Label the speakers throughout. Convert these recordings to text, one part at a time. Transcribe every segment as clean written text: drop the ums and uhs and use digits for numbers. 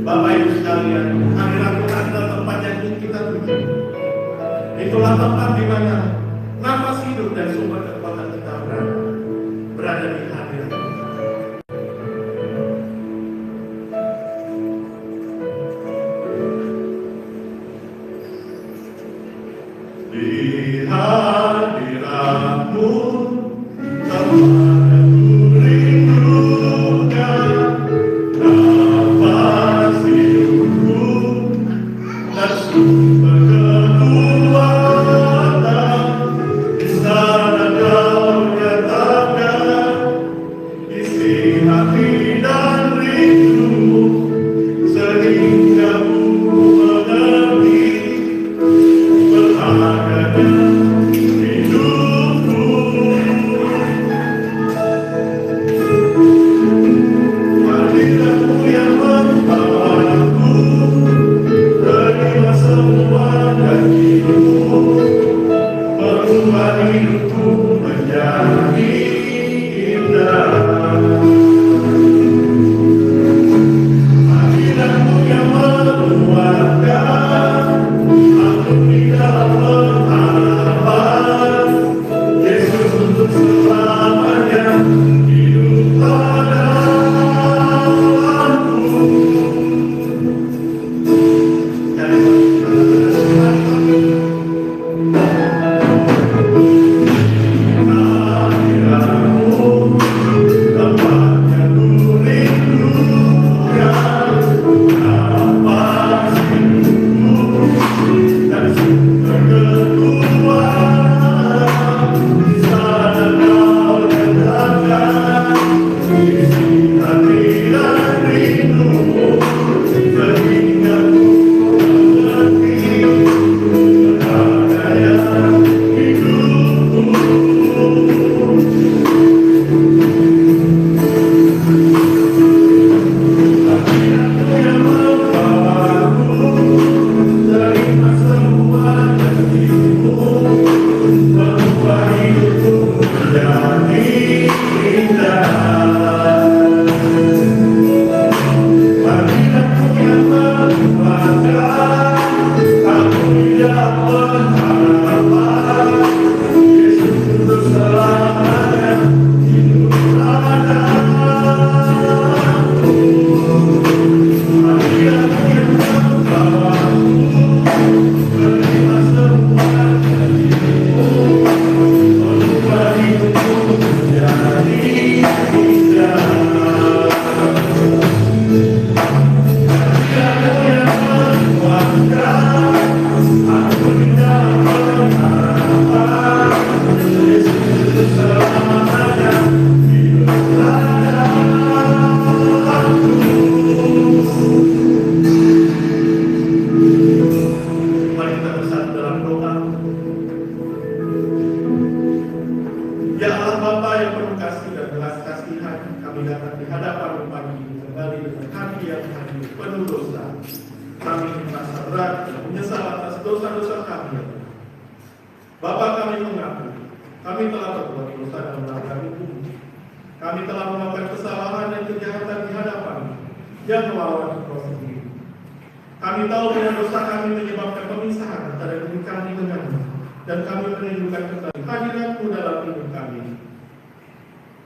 Speaker 1: Bapak Ibu sekalian, hadirat Tuhan adalah tempat yang ingin kita tuju. Itulah tempat di mana nafas hidup dan sumber kekuatan kita berada di hadirat Tuhan. Di hadirat-Mu tempat aku rindukan, nafas hidupku dan sumber kekuatan. Di sana Kau nyatakan isi hati dan rindu, sehingga ku mengerti berharganya hidupku. Hadirat-Mu yang membawaku, terima semua janji-Mu, merubah hidupku menjadi indah. Hadirat-Mu yang menguatkan aku di dalam pengharapan. Yesus untuk selamanya hiduplah dalamku. Hadirat-Mu tempat yang ku rindukan, nafas hidupku dan sumber kekuatan. Di sana Kau nyatakan isi hati dan rindu, sehingga ku mengerti berharganya hidupku. Hadirat-Mu yang membawaku, terima semua janji-Mu, merubah hidupku menjadi indah. Hadirat-Mu yang menguatkan aku di dalam pengharapan. Yesus untuk selamanya hiduplah dalamku. Hadirat-Mu yang membawaku, terima semua janji-Mu, merubah hidupku menjadi indah. Hadirat-Mu yang menguatkan aku di dalam pengharapan. Yesus untuk selamanya hiduplah dalamku. Mari kita bersatu dalam doa. Ya Allah Bapa yang penuh kasih dan belas kasihan, kami datang di hadapan-Mu pagi ini kembali dengan hati yang hadir penuh dosa. Kami merasa berat dan menyesal atas dosa-dosa kami. Bapa, kami mengaku kami telah berbuat dosa dan melanggar hukum. Kami telah melakukan kesalahan dan kejahatan di hadapan-Mu yang melawan Engkau sendiri. Kami tahu bahwa dosa kami menyebabkan pemisahan antara diri kami dengan-Mu, dan kami merindukan kembali hadirat-Mu dalam hidup kami.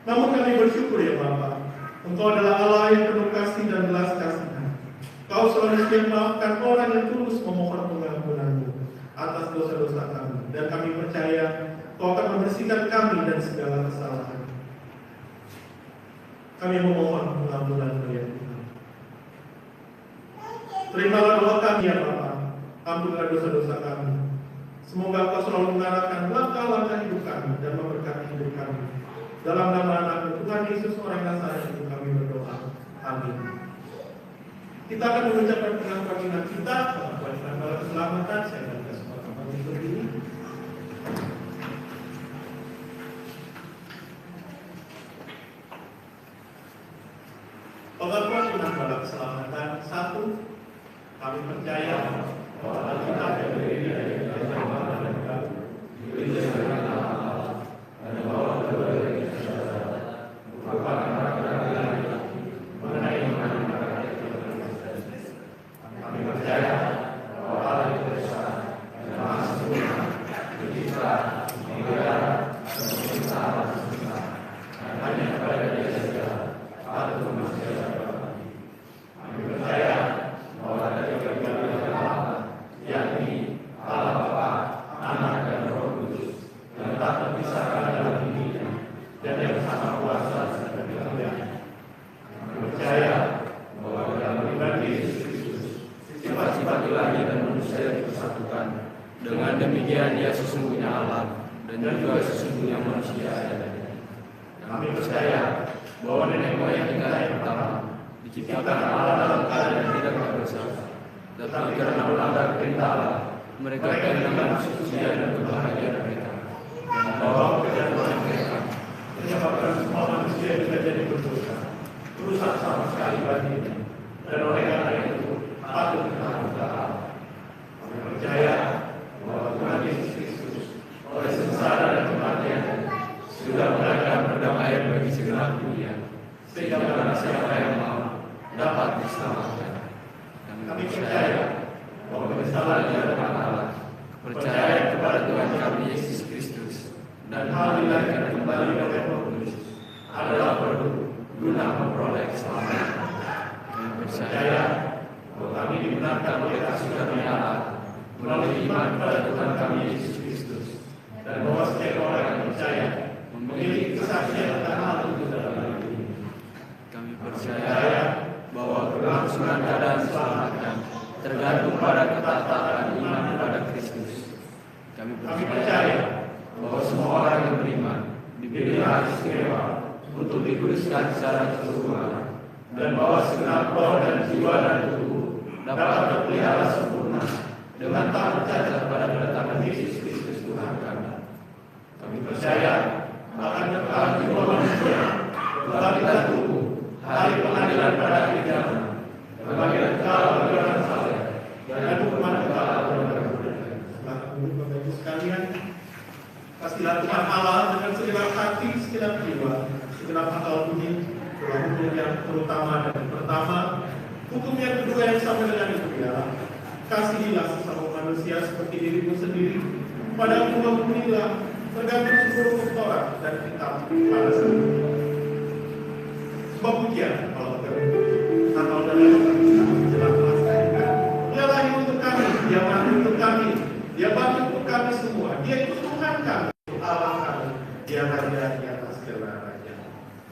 Speaker 1: Namun kami bersyukur ya Bapa, Engkau adalah Allah yang penuh kasih dan belas kasihan. Kau selalu siap memaafkan orang yang tulus memohon pengampunan-Mu atas dosa-dosa kami, dan kami percaya Kau akan membersihkan kami dari segala kesalahan. Kami memohon pengampunan-Mu ya Tuhan. Terimalah doa kami ya Bapa, ampunlah dosa-dosa kami. Semoga Kau selalu mengarahkan langkah-langkah hidup kami dan memberkati hidup kami. Dalam nama Anak-Mu Tuhan Yesus orang Nazaret itu kami berdoa. Amin. Kita akan mengucapkan pengakuan kita, pengakuan tanggal keselamatan. Saya akan kasih pengakuan seperti ini. Pengakuan tanggal keselamatan 1. Kami percaya bahwa kita terdiri dari keselamatan dan kami.
Speaker 2: ilahi dan manusia dipersatukan. Dengan demikian Dia sesungguhnya Allah dan juga sesungguhnya manusia adanya. Kami percaya bahwa nenek moyang kita yang pertama diciptakan Allah dalam keadaan tidak berdosa, tetapi karena melanggar perintah Allah, mereka kehilangan kesucian dan kebahagiaan mereka, dan bahwa kejatuhan mereka
Speaker 1: menyebabkan semua manusia juga jadi berdosa, rusak sama sekali bagi ini, dan oleh karena itu patut ditaati Allah. Kami percaya bahwa Tuhan Yesus Kristus oleh sengsara dan kematian sudah mengadakan perdamaian bagi segenap dunia, sehingga barang siapa yang mau dapat diselamatkan. Kami percaya bahwa kebesaran di hadapan Allah, percaya kepada Tuhan kami Yesus Kristus, dan hal dilahirkan kembali oleh Roh Kudus adalah perlu guna memperoleh keselamatan. Kami percaya bahwa kami dibenarkan oleh kasih karunia Allah melalui iman pada Tuhan kami Yesus Kristus, dan bahwa setiap orang yang percaya memiliki kesaksian tentang hal itu dalam hidup ini.
Speaker 2: Kami percaya bahwa kelangsungan keadaan diselamatkan tergantung pada ketaatan iman pada Kristus. Kami
Speaker 1: percaya
Speaker 2: bahwa semua orang yang beriman diberi hak istimewa untuk dikuduskan secara keseluruhan, dan bahwa segenap roh dan jiwa dan tubuh dapat terpelihara sempurna dengan tak bercacat pada kedatangan Yesus Kristus Tuhan kami. Kami percaya akan datang jiwa manusia, kebangkitan tubuh, hari pengadilan pada akhir zaman, kebangkitan kekal bagi orang saleh, dan hukuman kekal bagi orang beriman. Bapak Ibu sekalian, kasihlah Tuhan Allah dengan segenap hati, segenap jiwa, segenap akal budi, dalam hukum yang terutama dan pertama, hukum yang kedua yang sama dengan itu ialah kasihilah sesama manusia seperti dirimu sendiri. Pada hukum inilah tergantung seluruh Taurat dan kitab pada saat itu. Sebab pujian kalau atau dalam jelas melaksanakan. Dialah yang untuk kami, Dia mati untuk kami, Dia bangkit untuk kami semua. Dia itu Tuhan kami, Allah kami, Dia raja di atas segala raja.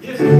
Speaker 2: Yesus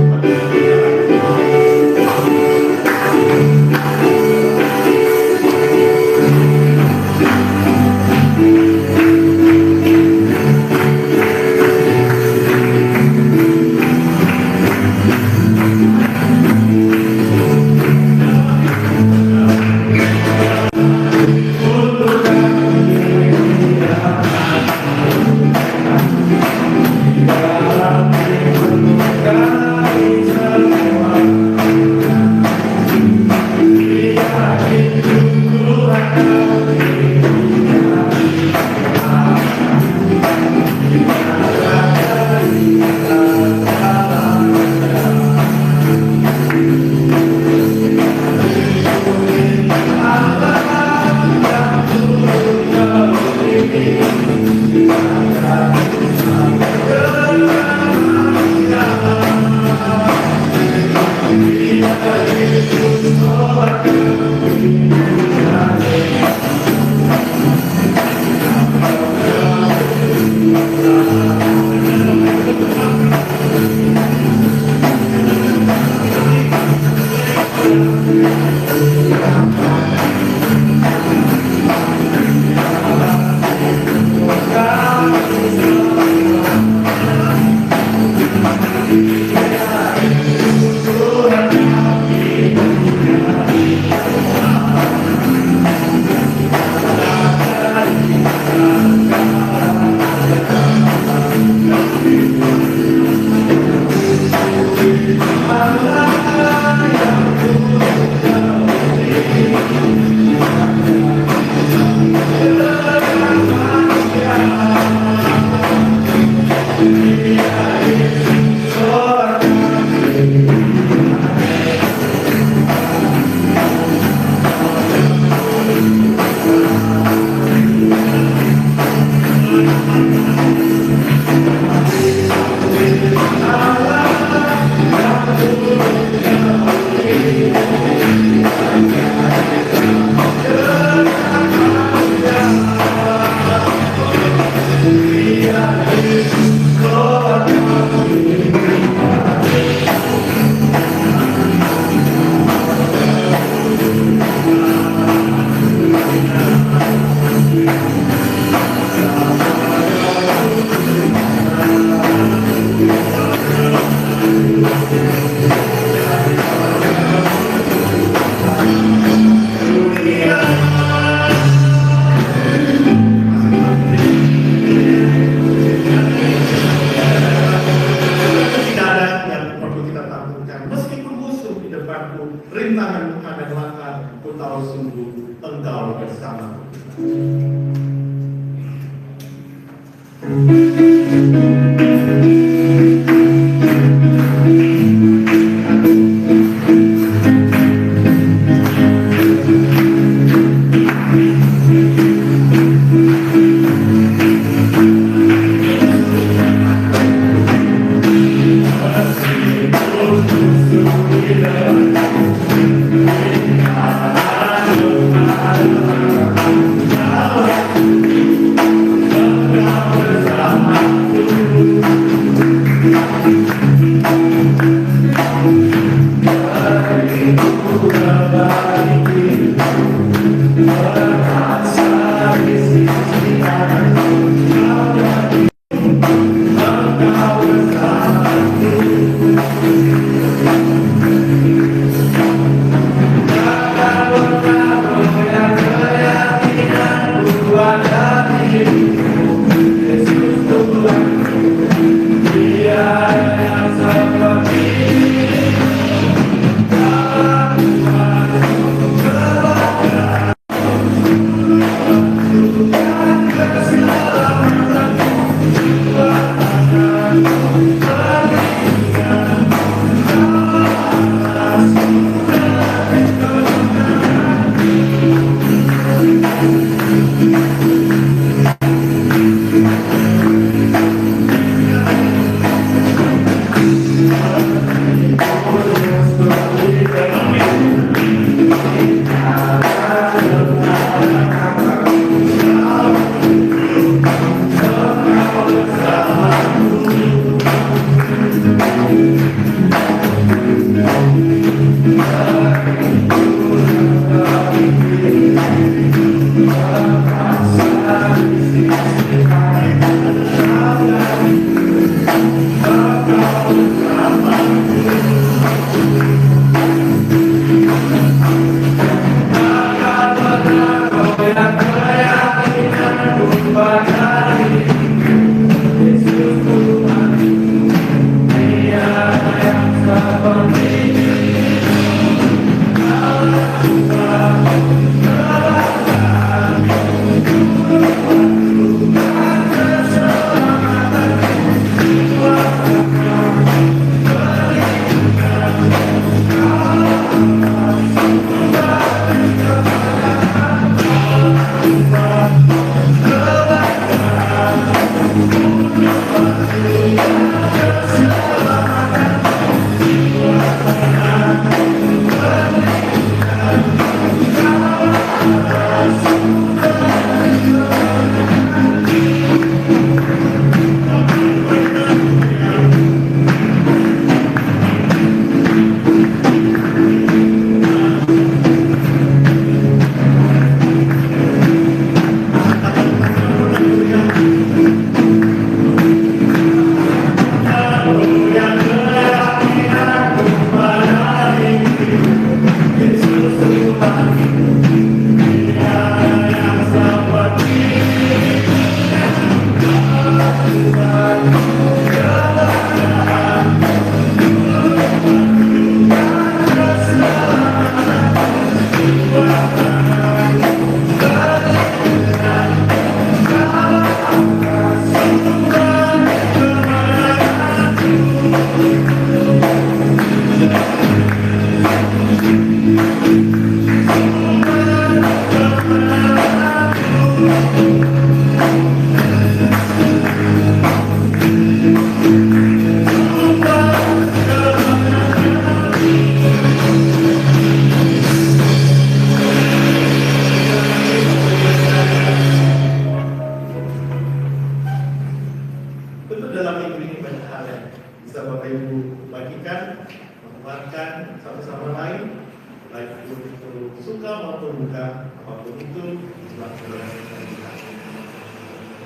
Speaker 1: sungguh Engkau bersama.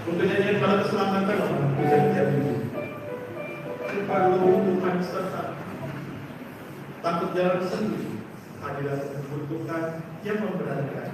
Speaker 3: Memperjanjikan pada keselamatan orang perjanjian itu. Kalau Tuhan serta takut jalan sendiri, hadirat membutuhkan yang memberanikan.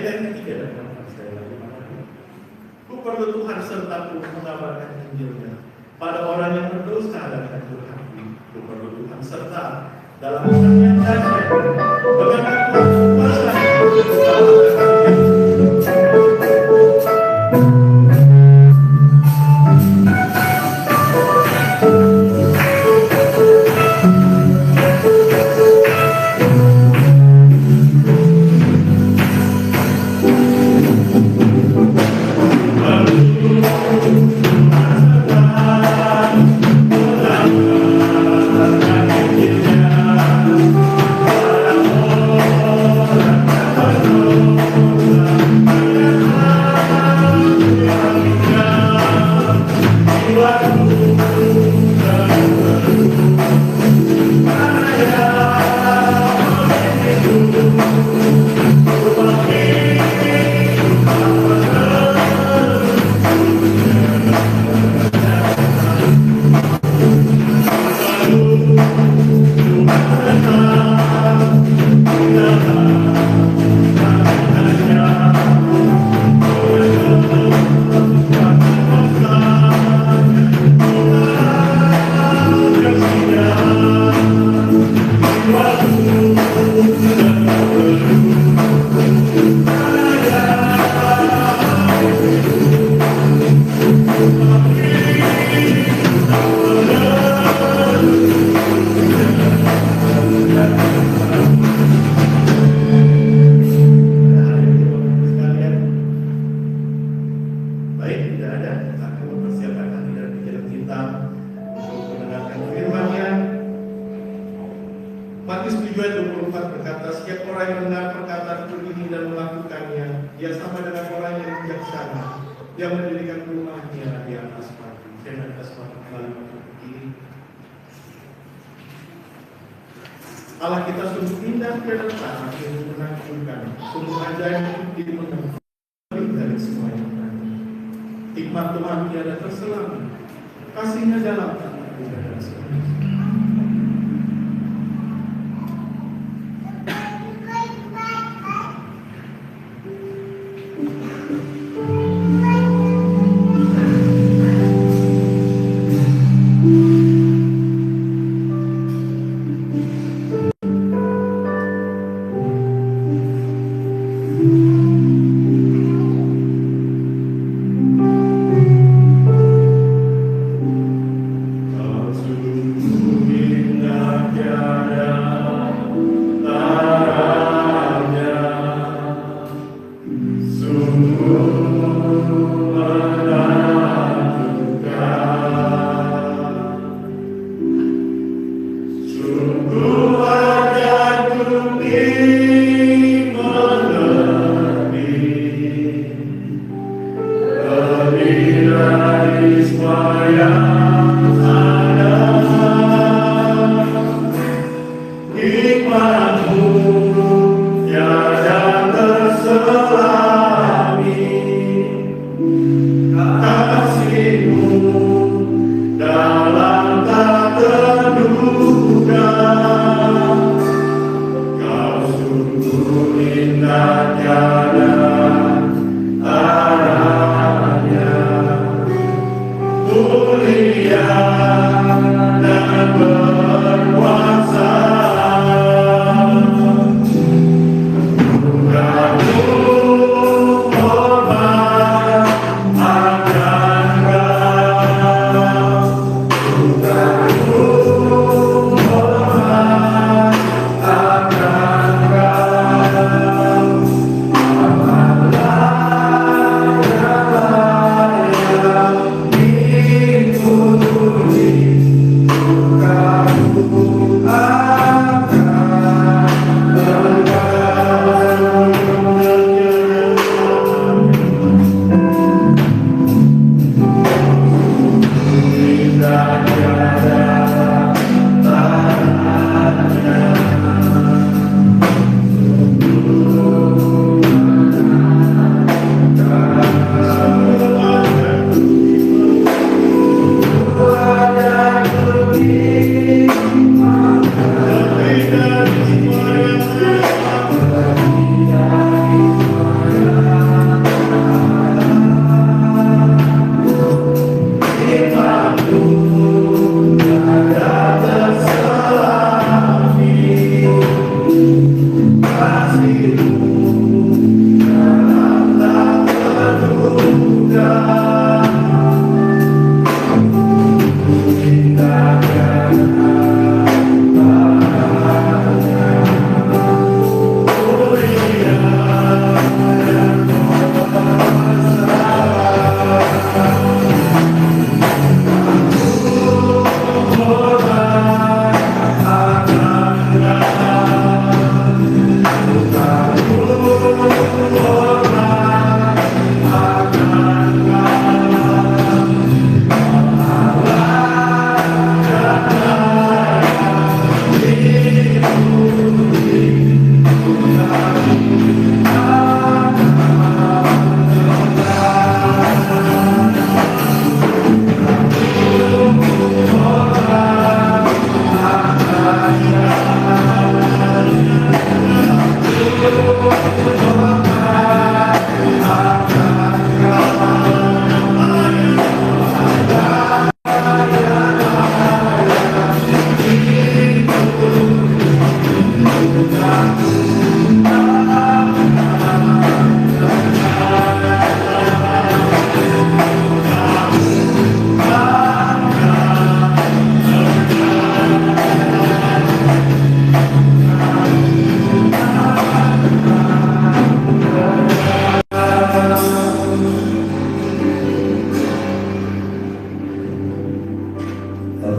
Speaker 1: yang ketiga dan keempat saya lagi. Ku perlu Tuhan sertaku mengabarkan Injilnya pada orang yang berdosa dan hancur hati. Ku perlu Tuhan serta dalam usaha dahsyat dengan kuasa Matius 7 ayat 24 berkata, setiap orang yang mendengar perkataan ini dan melakukannya, dia sama dengan orang yang bijaksana, yang mendirikan rumahnya di atas batu. Saya di atas batu kembali untuk begini. Allah kita sungguh indah dan sangat menakjubkan, sungguh ajaib untuk dimengerti dari semua yang tadi. Hikmat Tuhan tiada terselami, kasihnya dalam tak dan semuanya.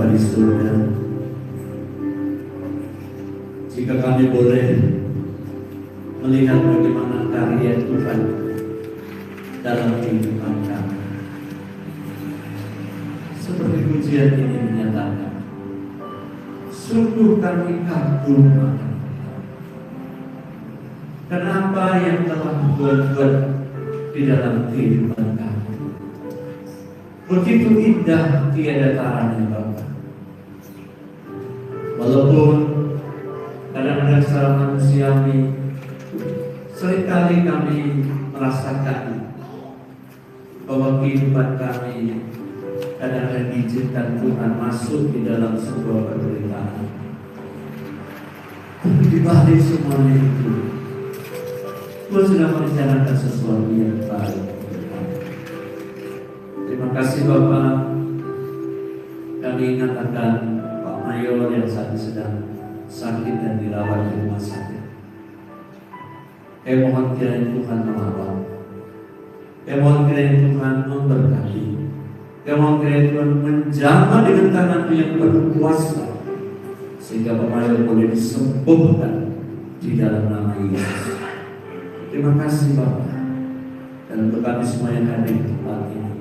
Speaker 4: di surga. Jika kami boleh melihat bagaimana karya Tuhan dalam kehidupan kami, seperti pujian ini menyatakan, sungguh kami kagum akan kenapa yang telah buat di dalam kehidupan kami. Begitu indah tiada taranya Bapa. Walaupun kadang-kadang secara manusiawi seringkali kami merasakan bahwa kehidupan kami kadang-kadang diizinkan Tuhan masuk di dalam sebuah penderitaan. Tapi di balik semuanya itu, Tuhan sudah merencanakan sesuatu yang baik. Terima kasih Bapak. Kami ingat akan Pak Mayor yang saat ini sedang sakit dan dirawat di rumah sakit. Kami mohon kiranya Tuhan merawat. Kami mohon kiranya Tuhan memberkati. Kami mohon kiranya Tuhan menjamah dengan tangan-Mu yang berkuasa, sehingga Pak Mayor boleh disembuhkan di dalam nama Yesus. Terima kasih Bapak. Dan untuk kami semua yang hadir di tempat ini,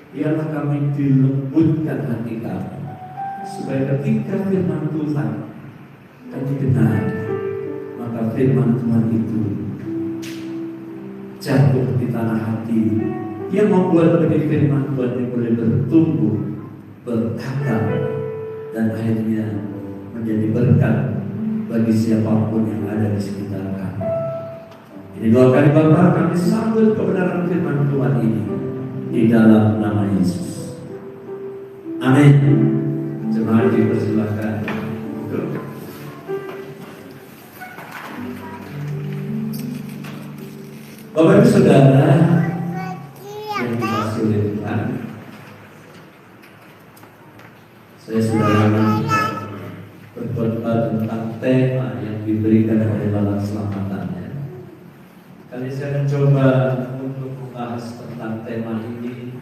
Speaker 4: biarlah kami dilembutkan hati kami, supaya ketika firman Tuhan kami dengar, maka firman Tuhan itu jatuh di tanah hati, yang membuat benih firman Tuhan ini boleh bertumbuh, berakar, dan akhirnya menjadi berkat bagi siapapun yang ada di sekitar kami. Ini doa kami Bapa, kami sambut kebenaran firman Tuhan ini di dalam nama Yesus. Amin. Jemaat dipersilakan. Bapak Ibu Saudara yang dikasihi oleh Tuhan, saya sudah berkhotbah tentang tema yang diberikan oleh Bapak Selamatannya. Kali saya mencoba untuk membahas tentang tema ini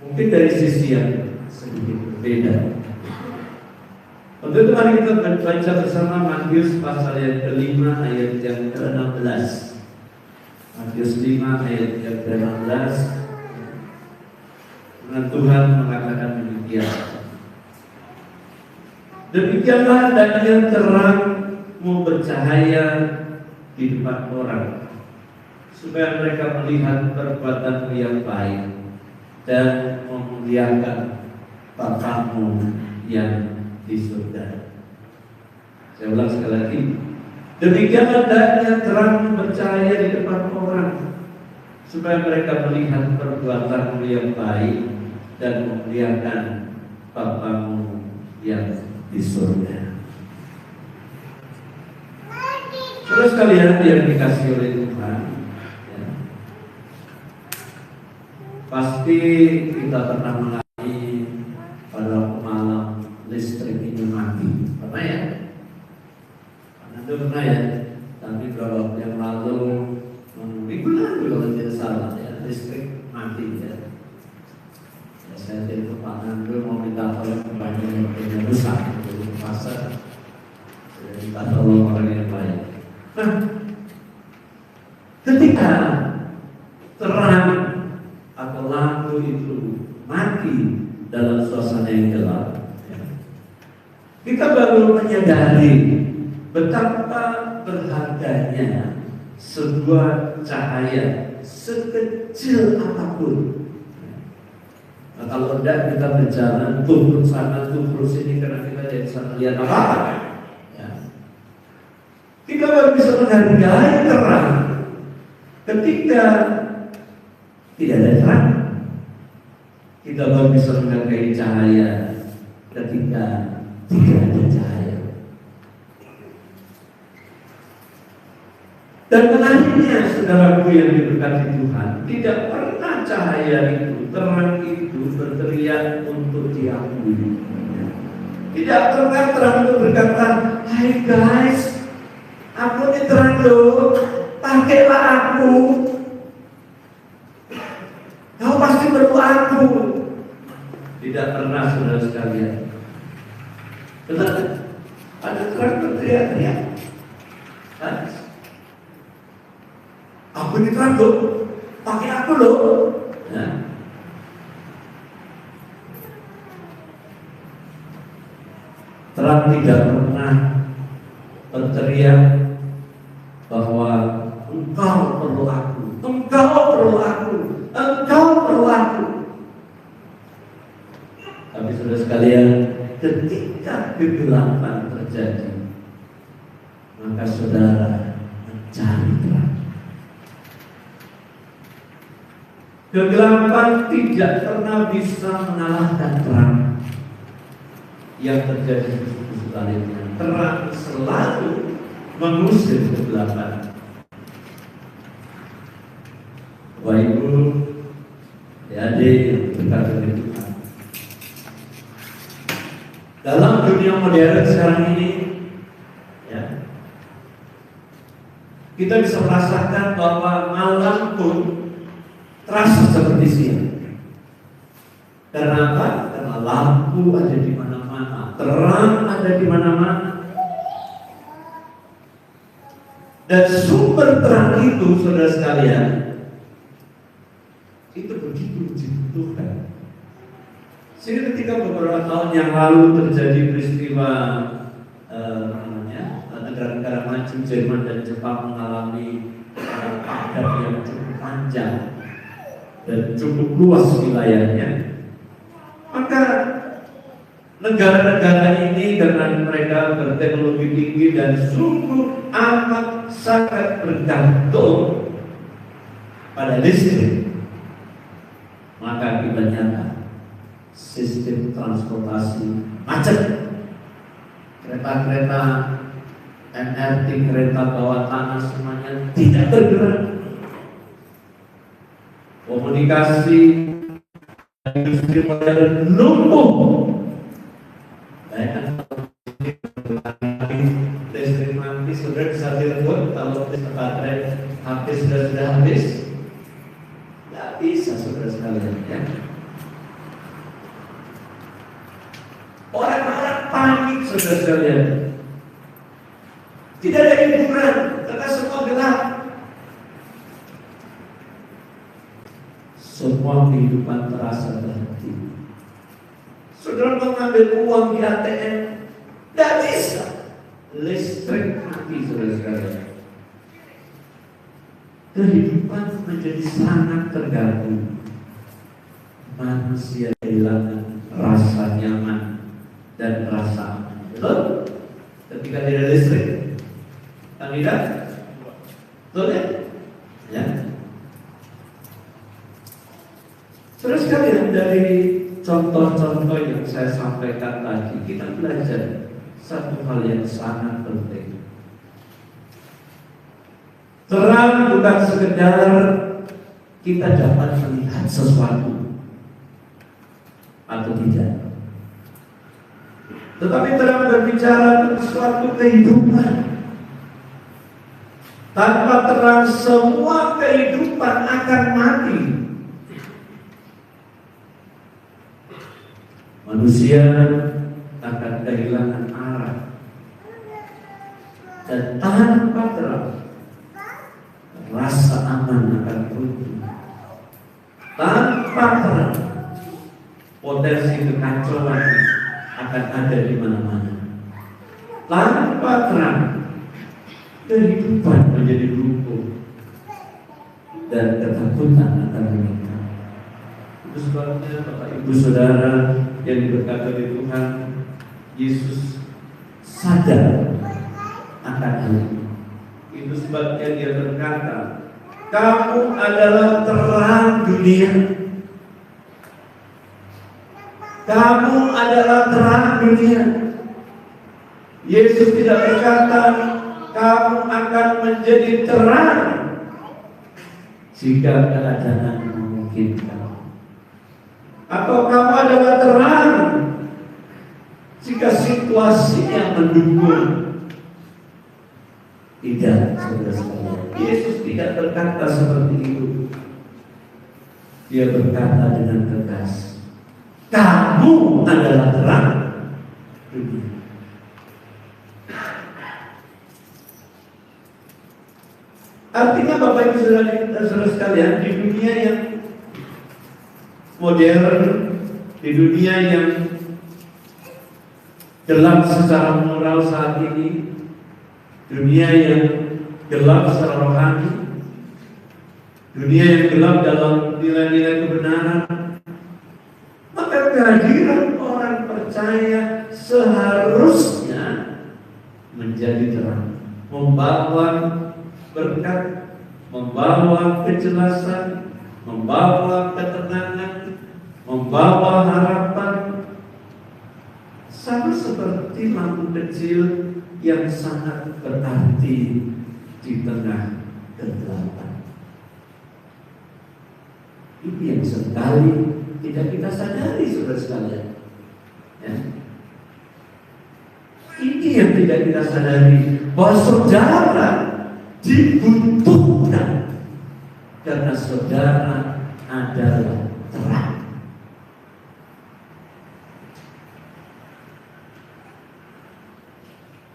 Speaker 4: mungkin dari sisi yang sedikit berbeda. Untuk itu mari kita baca bersama Matius pasal yang kelima ayat yang ke-16. Matius 5 ayat yang ke-16. Dengan Tuhan mengatakan demikian. Demikianlah hendaknya terangmu bercahaya di depan orang, supaya mereka melihat perbuatanmu yang baik dan memuliakan Bapa-Mu yang di surga. Saya ulang sekali lagi. Demikian hendaknya terang bercahaya di depan orang, supaya mereka melihat perbuatanmu yang baik dan memuliakan Bapa-Mu yang di surga. Saudara sekalian yang dikasihi oleh Tuhan, ya, pasti kita pernah mengalami pada malam listrik ini mati. Pernah ya? Itu pernah ya? Tapi beberapa waktu yang lalu, minggu lalu kalau tidak salah ya, listrik mati ya. Ya saya jadi Pak Nando mau minta tolong kepada yang besar, jadi pasar. Saya minta tolong orang yang baik. Nah, ketika terang atau lampu itu mati dalam suasana yang gelap, kita baru menyadari betapa berharganya sebuah cahaya sekecil apapun. Nah, kalau tidak kita berjalan turun sana turun sini karena kita tidak bisa melihat apa-apa. Kita baru bisa menghargai terang ketika tidak ada terang. Kita baru bisa menghargai cahaya ketika tidak ada cahaya. Dan menariknya saudaraku yang diberkati Tuhan, tidak pernah cahaya itu, terang itu berteriak untuk diakui. Tidak pernah terang itu berkata, "Hai guys, aku ini terang loh, pakailah aku. Kau pasti perlu aku." Tidak pernah, saudara sekalian. Benar? Ada terang berteriak-teriak. Kan? Aku ini terang loh, pakai aku loh. Nah. Terang tidak pernah berteriak bahwa engkau perlu aku, engkau perlu aku, engkau perlu aku. Tapi saudara sekalian, ketika kegelapan terjadi, maka saudara mencari terang. Kegelapan tidak pernah bisa mengalahkan terang. Yang terjadi di sebaliknya, terang selalu mengusir kegelapan. Bapak Ibu, adik yang berkata Tuhan, dalam dunia modern sekarang ini, ya, kita bisa merasakan bahwa malam pun terasa seperti siang. Karena apa? Karena lampu ada di mana-mana, terang ada di mana-mana. Dan sumber terang itu, saudara sekalian, itu begitu dibutuhkan. Sehingga ketika beberapa tahun yang lalu terjadi peristiwa negara-negara maju Jerman dan Jepang mengalami padam yang cukup panjang dan cukup luas wilayahnya, maka negara-negara ini karena mereka berteknologi tinggi dan sungguh amat sangat bergantung pada listrik, maka akibatnya sistem transportasi macet. Kereta-kereta MRT, kereta bawah tanah semuanya tidak bergerak. Komunikasi industri modern lumpuh. Bayangkan listrik mati, sudah bisa telepon. Kalau baterai habis, sudah habis, tidak bisa, saudara sekalian, ya. Orang-orang panik, saudara sekalian. Tidak ada hiburan karena semua gelap. Semua kehidupan terasa berhenti. Saudara mengambil uang di ATM, tidak bisa. Listrik mati, saudara sekalian. Kehidupan menjadi sangat terganggu. Manusia kehilangan rasa nyaman dan rasa aman. Betul? Ketika tidak ada listrik, kan tidak? Betul ya? Ya. Saudara sekalian, dari contoh-contoh yang saya sampaikan tadi, kita belajar satu hal yang sangat penting. Terang bukan sekedar kita dapat melihat sesuatu atau tidak, tetapi terang berbicara tentang suatu kehidupan. Tanpa terang semua kehidupan akan mati. Manusia akan kehilangan arah. Dan tanpa terang, rasa aman akan runtuh. Tanpa terang, potensi kekacauan akan ada di mana-mana. Tanpa terang, kehidupan menjadi lumpuh dan ketakutan akan meningkat. Itu sebabnya Bapak Ibu Saudara yang diberkati oleh Tuhan, Yesus sadar akan hal ini. Itu sebabnya Dia berkata, kamu adalah terang dunia. Kamu adalah terang dunia. Yesus tidak berkata kamu akan menjadi terang jika keadaan memungkinkan, atau kamu adalah terang jika situasinya mendukung. Tidak, saudara-saudara. Yesus tidak berkata seperti itu. Dia berkata dengan tegas, kamu kamu adalah terang dunia. Artinya Bapak Ibu Saudara sekalian, di dunia yang modern, di dunia yang gelap secara moral saat ini, dunia yang gelap secara rohani, dunia yang gelap dalam nilai-nilai kebenaran, maka kehadiran orang percaya seharusnya menjadi terang, membawa berkat, membawa kejelasan, membawa ketenangan, membawa harapan, sama seperti lampu kecil yang sangat berarti di tengah kegelapan. Ini yang sekali tidak kita sadari, saudara sekalian. Ya. Ini yang tidak kita sadari, bahwa saudara dibutuhkan karena saudara adalah terang.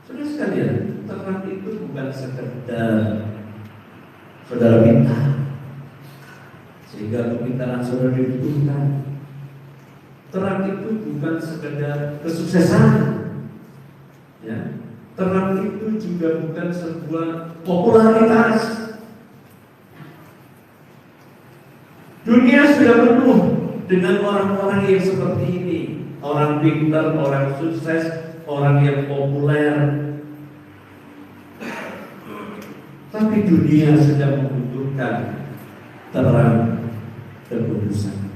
Speaker 4: Saudara sekalian, terang itu bukan sekedar saudara minta sehingga kepintaran saudara dibutuhkan. Terang itu bukan sekedar kesuksesan, ya. Terang itu juga bukan sebuah popularitas. Dunia sudah penuh dengan orang-orang yang seperti ini, orang pintar, orang sukses, orang yang populer. Tapi dunia sedang membutuhkan terang kekudusan.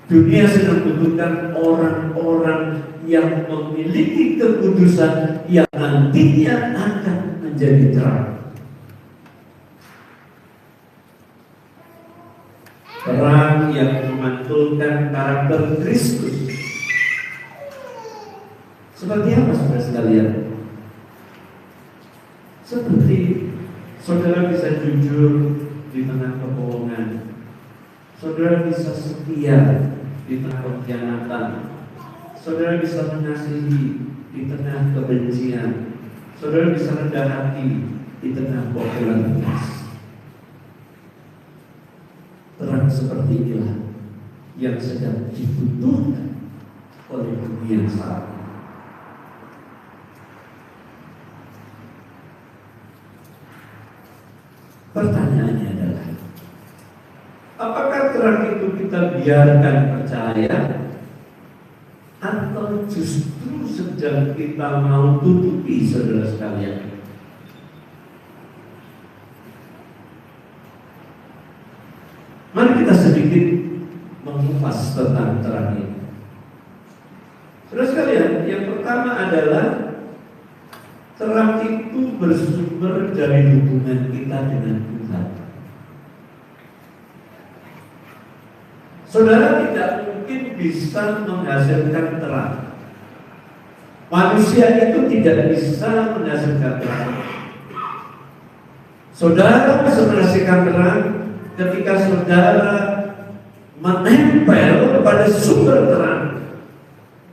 Speaker 4: Dunia sedang membutuhkan orang-orang yang memiliki kekudusan yang nantinya akan menjadi terang. Terang yang memantulkan karakter Kristus. Seperti apa saudara sekalian? Seperti saudara bisa jujur di tengah kebohongan, saudara bisa setia di tengah pengkhianatan, saudara bisa mengasihi di tengah kebencian, saudara bisa rendah hati di tengah popularitas. Terang seperti inilah yang sedang dibutuhkan oleh dunia saat ini. Pertanyaannya adalah, apakah terang itu kita biarkan percaya, atau justru sedang kita mau tutupi, saudara sekalian? Mari kita sedikit mengupas tentang terang ini. Saudara sekalian, yang pertama adalah terang itu bersumber dari hubungan kita dengan Tuhan. Saudara tidak mungkin bisa menghasilkan terang. Manusia itu tidak bisa menghasilkan terang. Saudara bisa menghasilkan terang ketika saudara menempel pada sumber terang.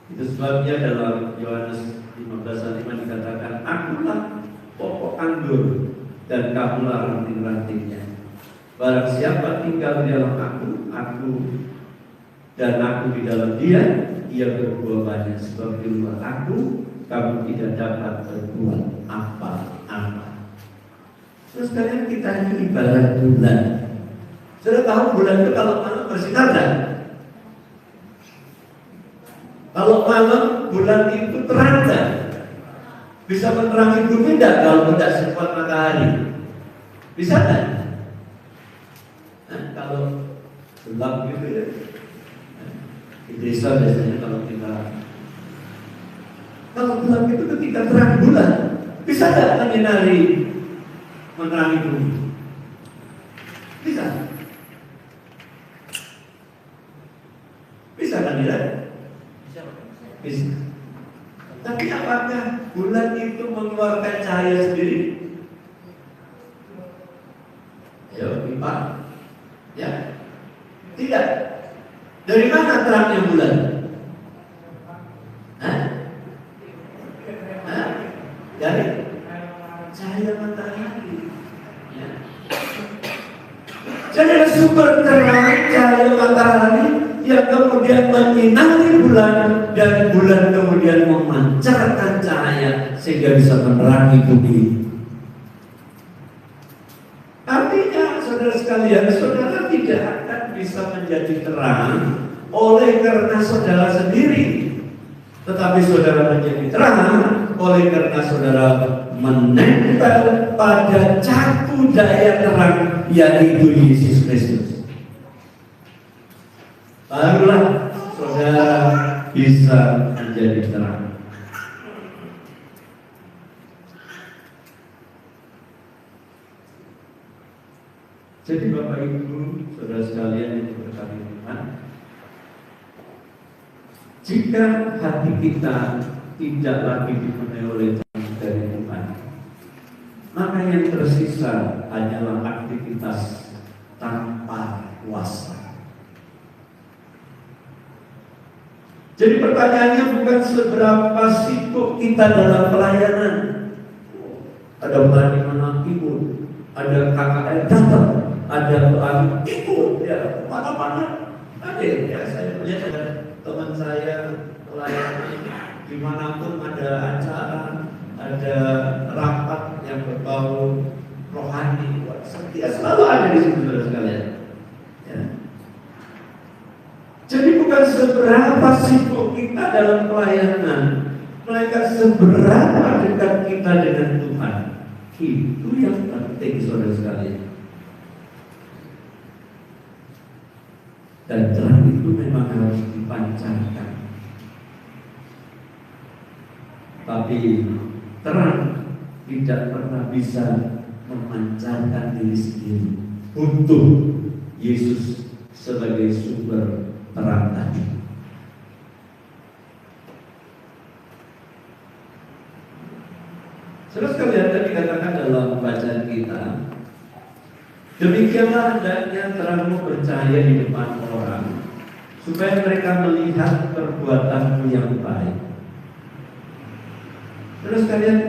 Speaker 4: Itu sebabnya dalam Yohanes 15:5 dikatakan, akulah pokok anggur dan kamulah ranting-rantingnya. Barang siapa tinggal di dalam aku dan aku di dalam dia, ia berbuah banyak. Sebab di luar aku, kamu tidak dapat berbuat apa-apa. Terus kalian kita ini ibarat bulan. Sudah tahu bulan itu kalau malam bersinar kan? Kalau malam bulan itu terang kan? Bisa menerangi bumi tidak kalau tidak sekuat matahari? Bisa kan? Nah, kalau gelap gitu ya, di desa biasanya kalau gelap itu ketika terang bulan, bisa tidak menyinari menerangi bumi? Bisa. Bisa kan tidak? Bisa. Tapi apakah bulan itu mengeluarkan cahaya sendiri? Ayo, Pak. Ya. Tidak. Dari mana terangnya bulan? kemudian menyinari bulan, dan bulan kemudian memancarkan cahaya sehingga bisa menerangi bumi. Artinya, saudara sekalian, saudara tidak akan bisa menjadi terang oleh karena saudara sendiri, tetapi saudara menjadi terang oleh karena saudara menempel pada catu daya terang, yaitu Yesus Kristus. Barulah saudara bisa menjadi terang. Jadi Bapak Ibu, saudara sekalian yang diberkati Tuhan, jika hati kita tidak lagi dipenuhi oleh terang dari Tuhan, maka yang tersisa hanyalah aktivitas tanpa kuasa. Jadi pertanyaannya bukan seberapa sibuk kita dalam pelayanan. Ada berani mana ikut, ada KKR datang, ada berani ikut, ya mana-mana. Ada ya, saya melihat ada teman saya pelayanan dimanapun ada acara, ada rapat yang berbau rohani, dia selalu ada di situ, saudara sekalian. Ya. Jadi bukan seberapa sibuk kita dalam pelayanan, melainkan seberapa dekat kita dengan Tuhan. Itu yang penting, saudara sekalian. Dan terang itu memang harus dipancarkan. Tapi terang tidak pernah bisa memancarkan diri sendiri. Butuh Yesus sebagai sumber terang tadi. Saudara sekalian, tadi dikatakan dalam bacaan kita, demikianlah hendaknya terangmu bercahaya di depan orang, supaya mereka melihat perbuatanmu yang baik. Saudara sekalian,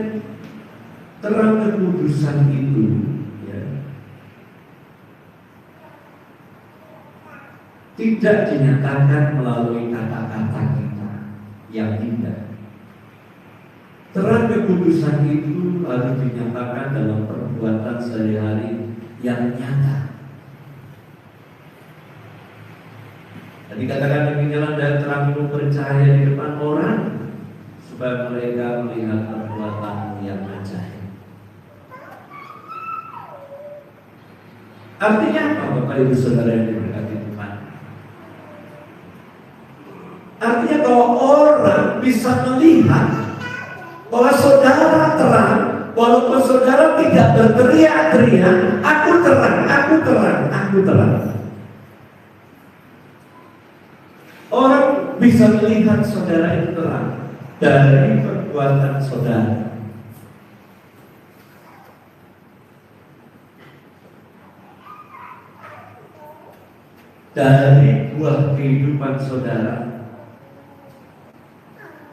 Speaker 4: terang kekudusan itu, ya, tidak dinyatakan melalui kata-kata kita yang indah. Terang kekudusan itu harus dinyatakan dalam perbuatan sehari-hari yang nyata. Tadi katakan demikianlah dan terangmu bercahaya di depan orang, supaya mereka melihat perbuatanmu yang ajaib. Artinya apa, Bapak Ibu Saudara yang diberkati Tuhan? Artinya bahwa orang bisa melihat bahwa saudara terang, walaupun saudara tidak berteriak-teriak, aku terang, aku terang, aku terang. Orang bisa melihat saudara itu terang dari perbuatan saudara. Dari buah kehidupan saudara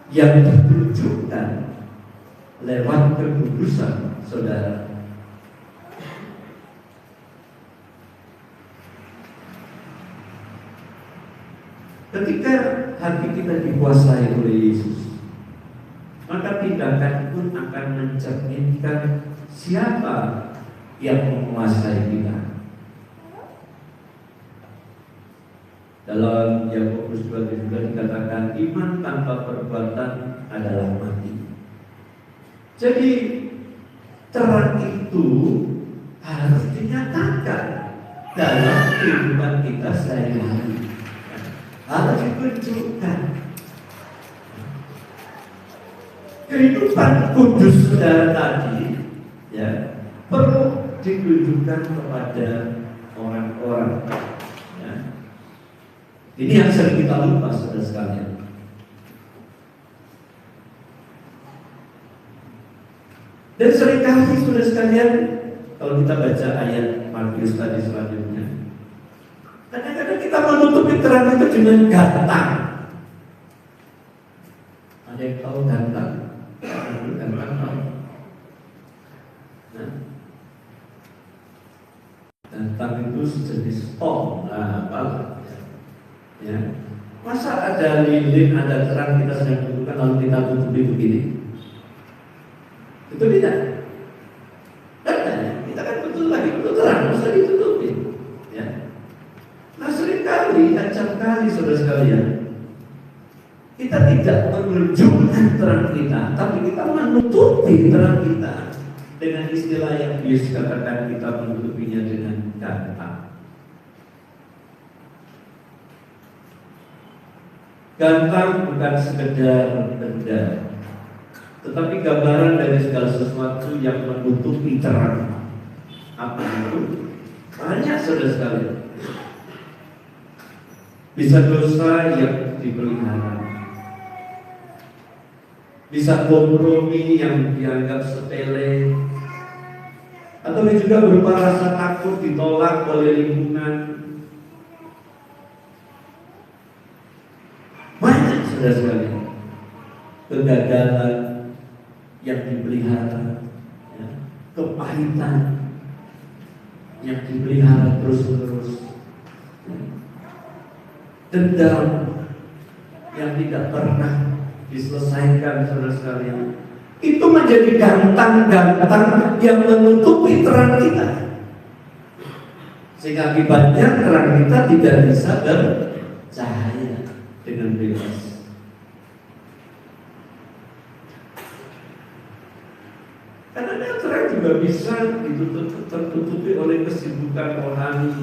Speaker 4: yang ditunjukkan lewat kekudusan saudara. Ketika hati kita dikuasai oleh Yesus, maka tindakan pun akan mencerminkan siapa yang menguasai kita. Dalam Yakobus 2:3 dikatakan iman tanpa perbuatan adalah mati. Jadi terang itu harus dinyatakan dalam kehidupan kita sehari-hari, harus ditunjukkan. Kehidupan kudus saudara tadi, ya, perlu ditunjukkan kepada orang-orang. Ya. Ini yang sering kita lupa, saudara sekalian. Dan seringkali saudara sekalian, kalau kita baca ayat Matius tadi selanjutnya, kadang-kadang kita menutupi terang itu dengan gantang. Ada yang tahu gantang? Gantang itu sejenis tong, apalah, ya. ada lilin, ada terang, kita sedang buka lalu kita tutupi begini? Itu tidak. Kita kan betul lagi, betul terang, masa ditutupi. Ya. Nah seringkali, acap kali saudara sekalian, kita tidak menunjukkan terang kita, tapi kita menutupi terang kita dengan istilah yang Yesus katakan, kita menutupinya dengan gantang. Gantang bukan sekedar benda, tetapi gambaran dari segala sesuatu yang menutupi terang. Apa itu? Banyak saudara sekalian. Bisa dosa yang dipelihara, bisa kompromi yang dianggap sepele, atau juga berupa rasa takut ditolak oleh lingkungan. Banyak saudara sekalian. Kegagalan yang dipelihara, ya, kepahitan yang dipelihara terus-menerus, ya, dendam yang tidak pernah diselesaikan saudara sekalian. Itu menjadi gantang-gantang yang menutupi terang kita, sehingga akibatnya terang kita tidak bisa bercahaya dengan bebas. Karena terang juga bisa tertutupi oleh kesibukan rohani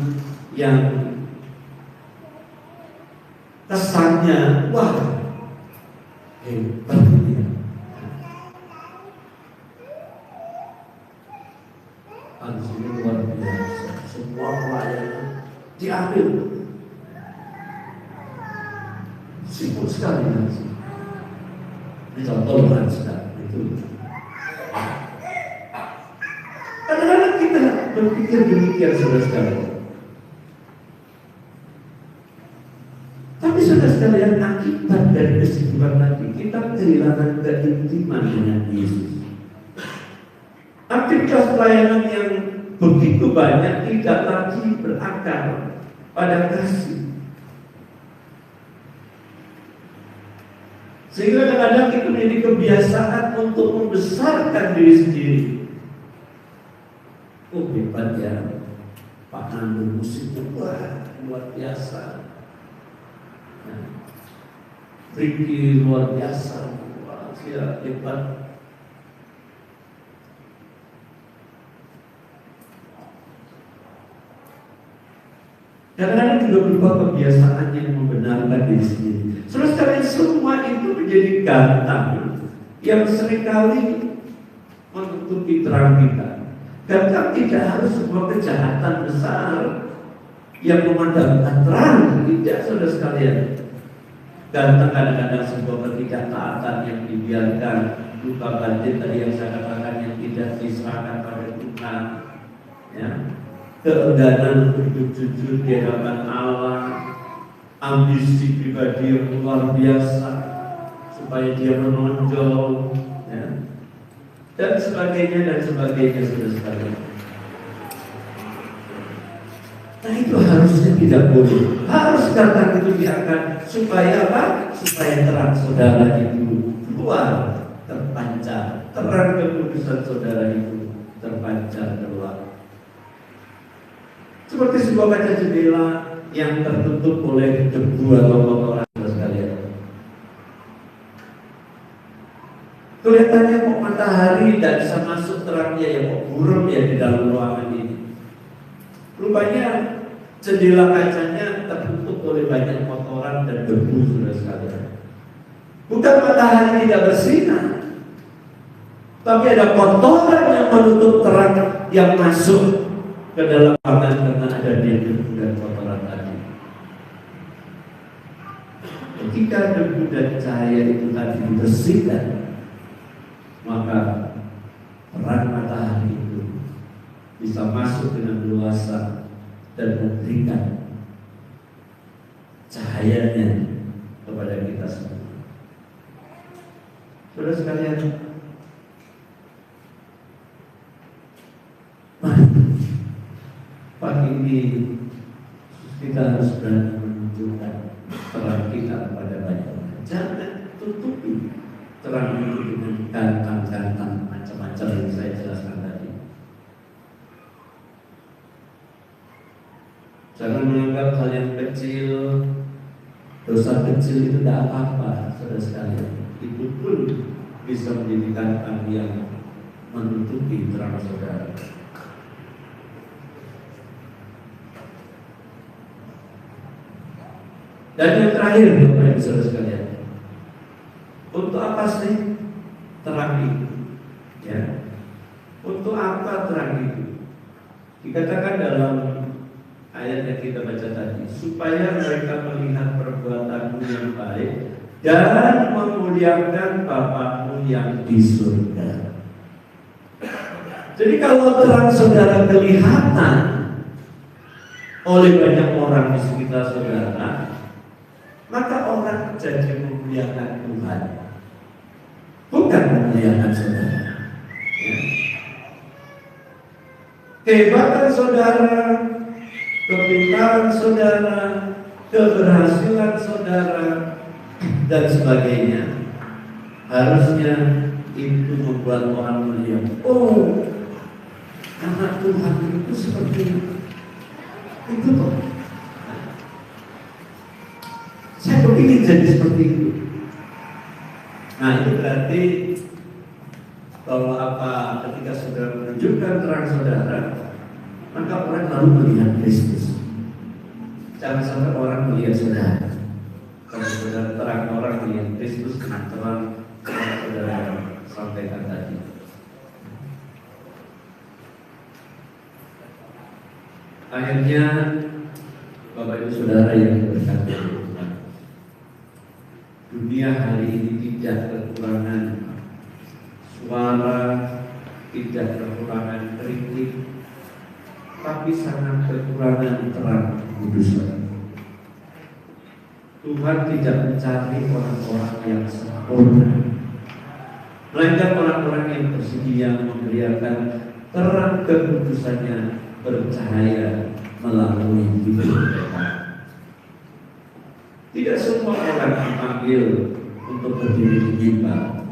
Speaker 4: yang kesannya wah hebat ya. Ini luar biasa, semua pelayanan diambil, sibuk sekali nanti. Ini contoh sekali itu. Kadang-kadang kita berpikir demikian saudara sekalian. Tapi saudara sekalian, akibat dari kesibukan tadi, kita kehilangan keintiman dengan Yesus. Aktivitas pelayanan yang begitu banyak tidak lagi berakar pada kasih. Sehingga kadang-kadang itu menjadi kebiasaan untuk membesarkan diri sendiri. Oh hebat ya, Pak Nando musiknya wah luar biasa. Ricky luar biasa, wah dia hebat. Kadang-kadang juga berupa kebiasaan yang membenarkan diri sendiri. Terus kalian semua itu menjadi gantang yang seringkali menutupi terang kita. Gantang tidak harus sebuah kejahatan besar yang memadamkan terang, tidak saudara sekalian. Gantang kadang-kadang sebuah ketidaktaatan yang dibiarkan, luka batin tadi yang saya katakan yang tidak diserahkan pada Tuhan, ya. Keengganan untuk hidup jujur di hadapan Allah, ambisi pribadi yang luar biasa supaya dia menonjol, ya, dan sebagainya saudara sekalian. Nah itu harusnya tidak boleh. Harus gantang itu diangkat supaya apa? Supaya terang saudara itu keluar, terpancar, terang kekudusan saudara itu terpancar keluar. Seperti sebuah kaca jendela yang tertutup oleh debu atau kotoran sekalian. Kelihatannya kok matahari tidak bisa masuk terangnya, ya kok buram ya di dalam ruangan ini. Rupanya jendela kacanya tertutup oleh banyak kotoran dan debu sudah sekalian. Bukan matahari tidak bersinar, tapi ada kotoran yang menutup terang yang masuk ke dalam ruangan karena ada debu dan kotoran tadi. Ketika debu dan cahaya itu tadi dibersihkan, maka terang matahari itu bisa masuk dengan luasa dan memberikan cahayanya kepada kita semua. Saudara sekalian, mari pagi ini kita harus berani menunjukkan terang kita kepada banyak tutupi terang itu dengan gantang-gantang macam-macam yang saya jelaskan tadi. Jangan menganggap hal yang kecil, dosa kecil itu tidak apa-apa, saudara sekalian. Itu pun bisa menjadi gantang yang menutupi terang saudara. Dan yang terakhir, Bapak Ibu saudara sekalian, untuk apa sih terang itu? Ya, untuk apa terang itu? Dikatakan dalam ayat yang kita baca tadi, supaya mereka melihat perbuatanmu yang baik dan memuliakan Bapamu yang di surga. Jadi kalau terang saudara kelihatan oleh banyak orang di sekitar saudara, maka orang jadi memuliakan Tuhan, bukan memuliakan saudara. Ya. Kehebatan saudara, kepintaran saudara, keberhasilan saudara, dan sebagainya harusnya itu membuat orang melihat, oh, anak Tuhan itu seperti itu toh. Saya kepingin jadi seperti itu. Nah, itu berarti kalau ketika saudara menunjukkan terang saudara, maka orang lalu melihat Kristus. Jangan sampai orang melihat saudara. Kalau saudara terang, orang melihat Kristus dengan terang yang saudara sampaikan tadi. Akhirnya, Bapak Ibu Saudara yang diberkati Tuhan, dunia hari ini tidak kekurangan suara, tidak kekurangan kritik, tapi sangat kekurangan terang kudusan. Tuhan tidak mencari orang-orang yang sempurna, melainkan orang-orang yang bersedia memberikan terang kekudusannya bercahaya melalui hidup mereka. Tidak semua orang dipanggil untuk berdiri di mimbar,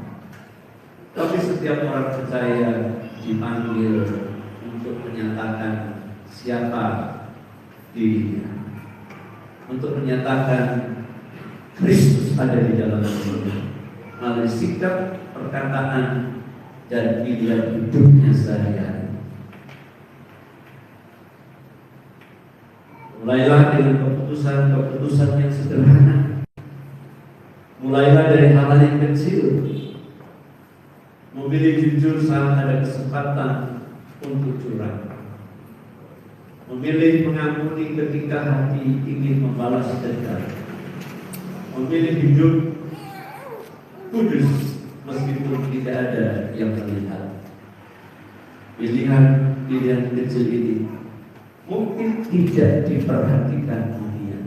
Speaker 4: tapi setiap orang percaya dipanggil untuk menyatakan siapa dirinya, untuk menyatakan Kristus ada di dalam hidupnya melalui sikap, perkataan, dan pilihan hidupnya sehari-hari. Mulailah dengan keputusan yang sederhana. Mulailah dari hal yang kecil. Memilih jujur saat ada kesempatan untuk curang. Memilih mengampuni ketika hati ingin membalas dendam. Memilih hidup kudus meskipun tidak ada yang melihat. Pilihan kecil ini mungkin tidak diperhatikan dunia,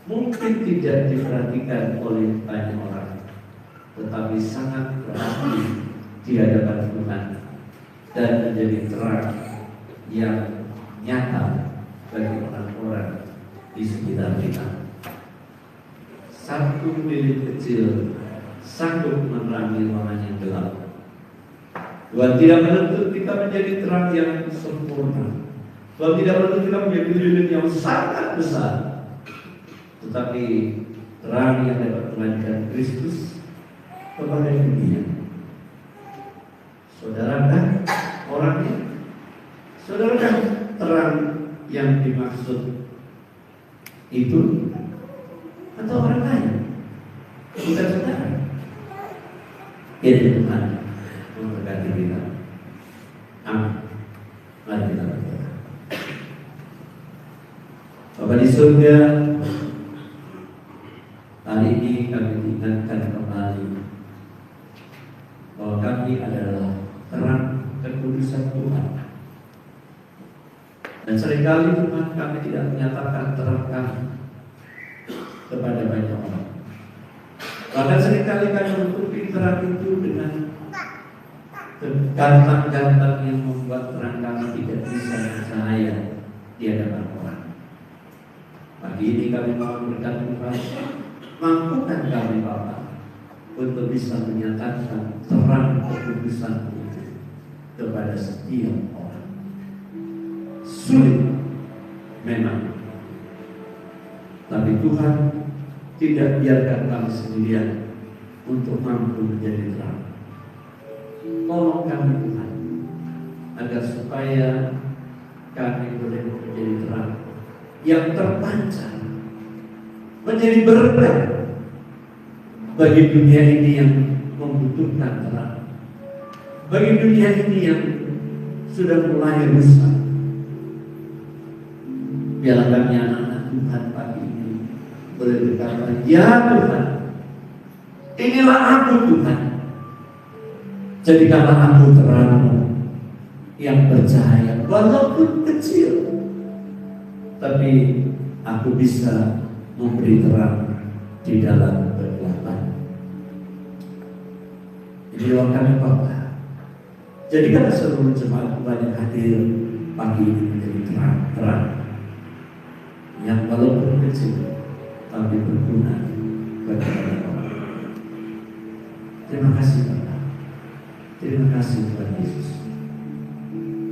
Speaker 4: mungkin tidak diperhatikan oleh banyak orang, tetapi sangat berarti di hadapan Tuhan dan menjadi terang yang nyata bagi orang-orang di sekitar kita. Satu lilin kecil sanggup menerangi ruangan yang gelap. Tuhan tidak menuntut kita menjadi terang yang sempurna. Tuhan tidak menuntut kita menjadi lilin yang sangat besar, tetapi terang yang dapat melanjutkan Kristus kepada dunia. Saudara kan orangnya? Saudara kan terang yang dimaksud itu atau orang lain? Bukan saudara. Ini Tuhan memberkati kita. Amin. Mari kita berdoa. Bapa di surga, hari ini kami ingatkan kembali bahwa kami adalah terang kekudusan Tuhan. Dan seringkali Tuhan kami tidak menyatakan terang kami kepada banyak orang. Bahkan seringkali kami menutupi terang itu dengan gantang-gantang yang membuat terang kami tidak bisa bercahaya di hadapan orang. Pagi ini kami mau memberikan Tuhan, mampukan kami Bapa untuk bisa menyatakan terang keputusan itu kepada setiap orang. Sulit memang, tapi Tuhan tidak biarkan kami sendirian untuk mampu menjadi terang. Tolong kami Tuhan, agar supaya kami boleh menjadi terang yang terpancar, menjadi berkat bagi dunia ini yang membutuhkan terang, bagi dunia ini yang sudah mulai rusak. Biarlah kami anak-anak Tuhan pagi ini boleh berkata, ya Tuhan, inilah aku Tuhan, jadikanlah aku terang yang bercahaya, walaupun kecil, tapi aku bisa memberi terang di dalam kegelapan. Jadi doa kami Bapa, jadikan seluruh jemaat Tuhan yang hadir pagi ini menjadi terang yang walaupun kecil tapi berguna bagi banyak orang. Terima kasih Bapak, terima kasih Tuhan Yesus.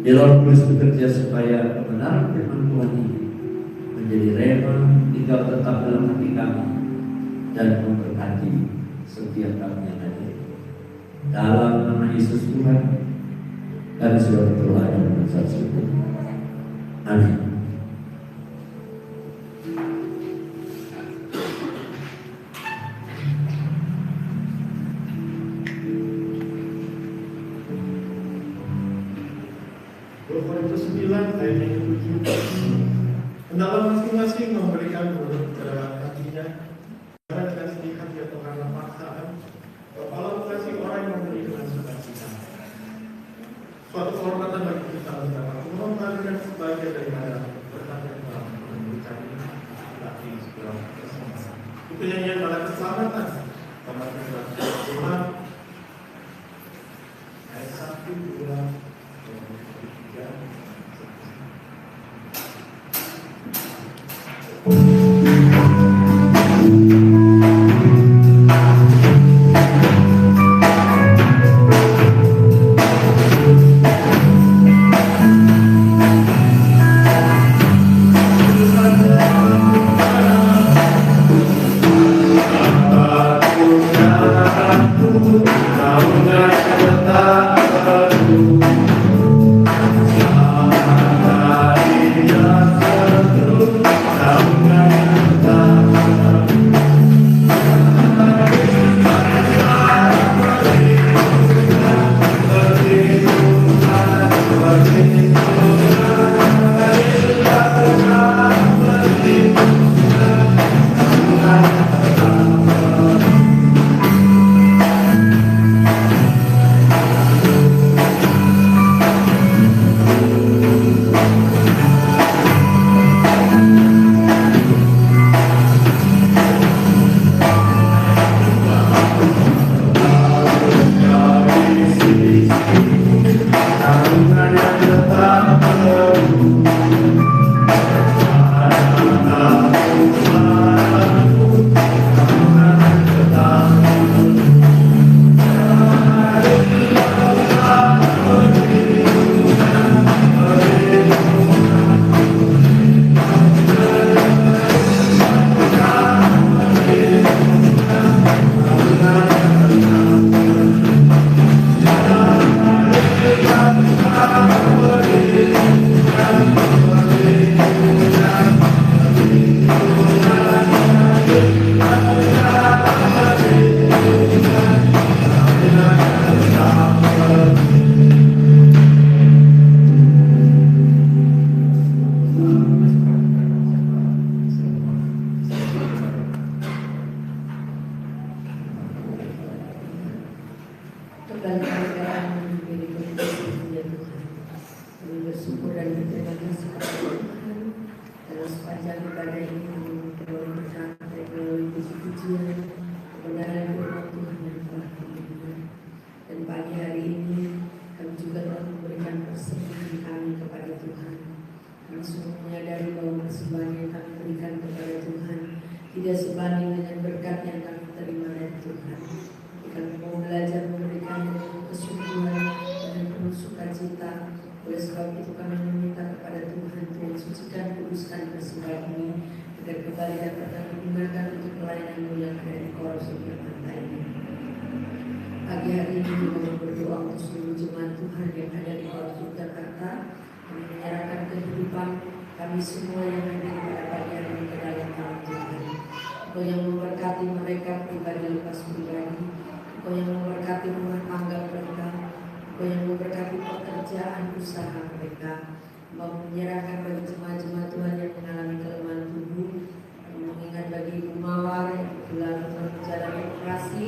Speaker 4: Ya Roh Kudus bekerja supaya kebenaran firman Tuhan ini menjadi rema, tinggal tetap dalam hati kami dan memberkati setiap kami yang hadir. Dalam nama Yesus Tuhan, kami sudah berdoa dan mengucap syukur. Amin.
Speaker 1: Korintus 9 ayat yang ke-7. Hendaklah masing-masing memberikan menurut kedalam hatinya, karena dengan sedih hati atau karena paksaan, kepala mengasihi orang yang memberi dengan sukacita. Suatu kehormatan bagi kita adalah mengorbankan sebagian daripada berkat yang telah memberikan hati segala keselamatan. Itu nyanyian pada keselamatan. Kamar Tuhan ayat 1, 2, 3.
Speaker 5: Tidak sebanding dengan berkat yang kami terima dari Tuhan. Kami mau belajar memberikan dengan kesungguhan dan penuh sukacita. Oleh sebab itu kami meminta kepada Tuhan, Tuhan sucikan, kuduskan persembahan ini agar kembali dapat kami gunakan untuk pelayanan-Mu yang ada di Koros Yogyakarta ini. Pagi hari ini kami berdoa untuk seluruh jemaat Tuhan yang ada di Koros Yogyakarta. Kami menyerahkan kehidupan kami semua yang hadir pada pagi hari ini ke dalam tangan Tuhan. Engkau yang memberkati mereka pribadi lepas pribadi, Engkau yang memberkati rumah tangga mereka, Engkau yang memberkati pekerjaan usaha mereka. Mau menyerahkan bagi jemaat-jemaat Tuhan yang mengalami kelemahan tubuh, mengingat bagi Ibu Mawar yang kebetulan menjalani operasi,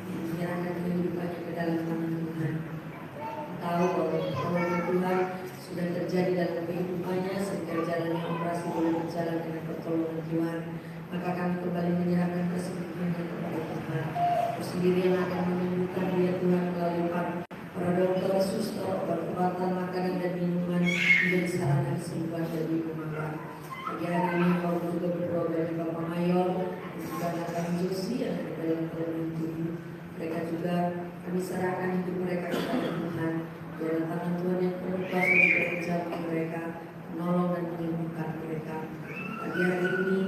Speaker 5: menyerahkan kehidupannya ke dalam tangan Tuhan. Tahu bahwa pertolongan Tuhan sudah terjadi dalam kehidupannya sehingga jalannya operasi boleh berjalan dengan pertolongan Tuhan. Maka kami kembali menyerahkan kesembuhannya kepada Tuhan. Kau sendiri yang akan menyembuhkan dia Tuhan melalui para dokter, suster, obat-obatan, makanan dan minuman menjadi sarana kesembuhan bagi Ibu Mawar. Pagi hari ini kau juga berdoa bagi Bapak Mayor dan juga anak Josi yang ada dalam kelemahan tubuh. Mereka juga kami serahkan hidup mereka kepada Tuhan. Dalam tangan Tuhan yang penuh kuasa juga menjaga mereka, menolong dan menyembuhkan mereka. Pagi hari ini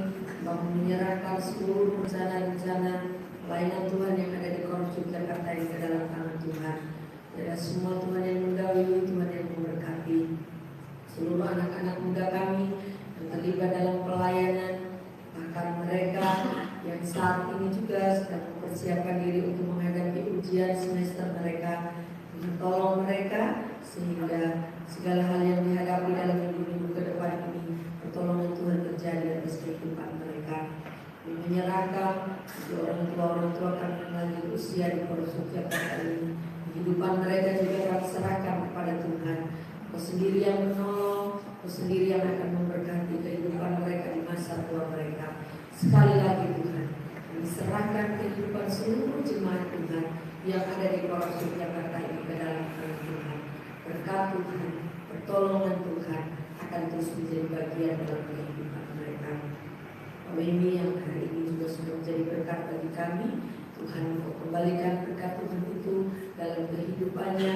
Speaker 5: kami menyerahkan seluruh rencana-rencana pelayanan Tuhan yang ada di Koros Yogyakarta ini ke dalam tangan Tuhan. Ya, semua Tuhan yang mendahului, Tuhan yang memberkati seluruh anak-anak muda kami yang terlibat dalam pelayanan, bahkan mereka yang saat ini juga sedang mempersiapkan diri untuk menghadapi ujian semester mereka. Tolong mereka sehingga segala hal yang dihadapi dalam minggu-minggu ke depan ini pertolongan Tuhan terjadi atas kehidupan mereka. Menyerahkan orang tua kami yang lagi usia di Koros Yogyakarta ini, kehidupan mereka juga kami serahkan kepada Tuhan. Kau sendiri yang menolong, Kau sendiri yang akan memberkati kehidupan mereka di masa tua mereka. Sekali lagi Tuhan, kami serahkan kehidupan seluruh jemaat Tuhan yang ada di Koros Yogyakarta ini ke dalam tangan Tuhan. Berkat Tuhan, pertolongan Tuhan akan terus menjadi bagian dalam kehidupan mereka. Ini yang hari ini juga sudah menjadi berkat bagi kami. Tuhan mau kembalikan berkat Tuhan itu dalam kehidupannya,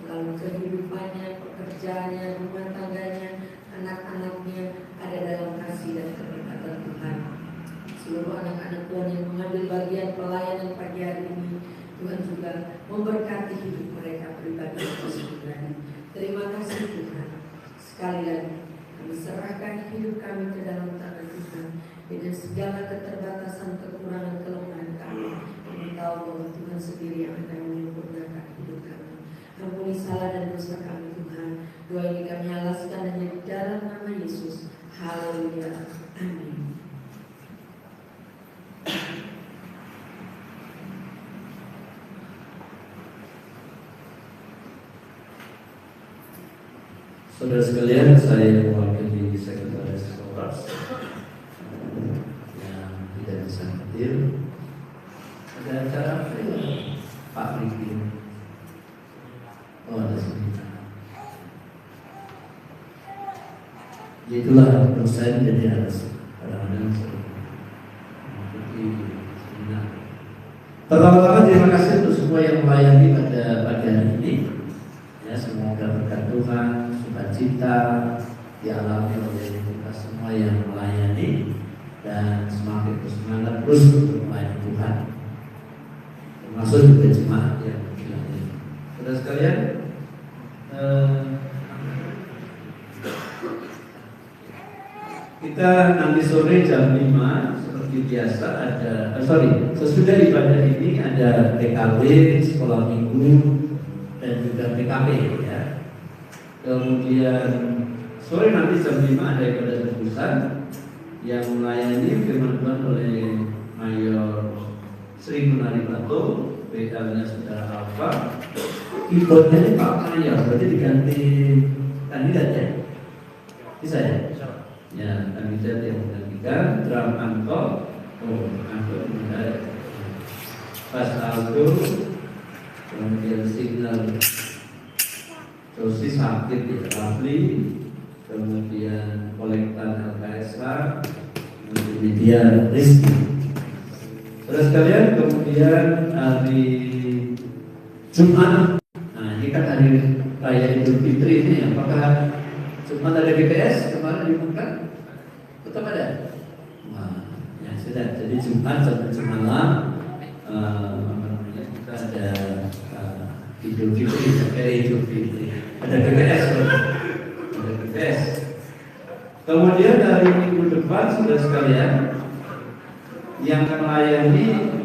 Speaker 5: dalam kehidupannya, pekerjaannya, rumah tangganya, anak-anaknya ada dalam kasih dan keberkatan Tuhan. Seluruh anak-anak Tuhan yang mengambil bagian pelayanan pagi hari ini, Tuhan juga memberkati hidup mereka pribadi dan pribadi. Terima kasih Tuhan. Sekali lagi kami serahkan hidup kami ke dalam tangan Tuhan dengan segala keterbatasan, kekurangan, kelemahan kami. Kami tahu bahwa Tuhan sendiri yang akan menyempurnakan hidup kami. Ampuni salah dan dosa kami Tuhan. Doa ini kami alaskan hanya di dalam nama Yesus. Haleluya. Amin.
Speaker 4: Saudara sekalian, saya mewakili Sekretaris Koras yang tidak bisa hadir. Ada acara apa ya? Pak Riki. Oh, ada seminar. Itulah dosen, jadi harus kadang-kadang mengikuti seminar. Pertama-tama terima kasih untuk semua yang melayani pada pagi hari ini. Ya, semoga berkat Tuhan, sukacita dialami oleh kita semua yang melayani dan semakin bersemangat terus untuk melayani Tuhan, termasuk juga jemaat yang melayani. Saudara sekalian, kita nanti sore jam 5 seperti biasa ada, sesudah ibadah ini ada PKW, sekolah minggu dan juga PKP ya. Kemudian sore nanti jam 5 ada ibadah tebusan yang melayani firman Tuhan oleh Mayor Sri Munari Bato, PK-nya Saudara Alfa. Keyboardnya ini Pak Mayor, berarti diganti kandidat ya? Bisa ya? Ya, kandidat yang menggantikan. Drum Anto, Anto benar. Pas Aldo, kemudian signal Josi sakit ya, Rafli, kemudian kolektan LKSH, kemudian media Rizky. Saudara sekalian, kemudian kemudian hari Jumat, nah ini kan hari Raya Idul Fitri ini, apakah Jumat ada BPS kemarin diumumkan? Tetap ada? Nah, ya sudah, jadi Jumat sampai malam kita ada Idul Fitri, Idul Fitri, ada BPS, ada BPS. Kemudian dari minggu depan sudah sekalian yang melayani,